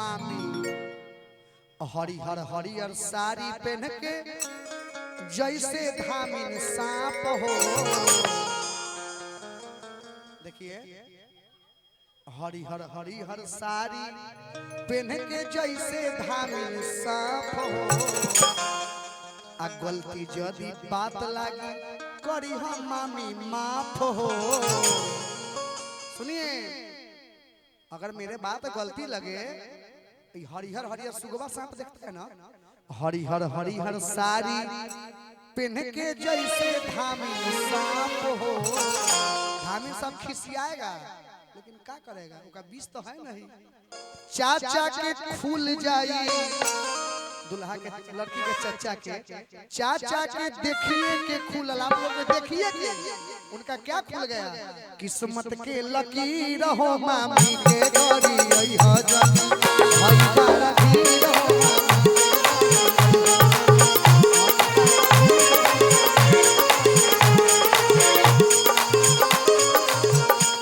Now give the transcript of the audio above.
मामी हरिहर हरिहर साड़ी पहन के जैसे धामिन सांप हो। देखिए हरिहर हरिहर साड़ी पहन के जैसे धामिन सांप हो। आ गलती जदी बात लागी करी हम मामी माफ हो। सुनिए अगर मेरे बात गलती लगे, हरिहर हरिहर सुगवा सांप देखते हैं ना, हरिहर हरिहर साड़ी पहन के जैसे धामिन सांप हो। धामिन सांप खिसियाएगा लेकिन क्या करेगा, उसका विष तो है नहीं। चाचा के खुल जाई, दुल्हा के लड़की के चाचा के देखिए के खुलल। आप लोग देखिए कि उनका क्या खुल गया, किस्मत के लकीर हो मामी के गरी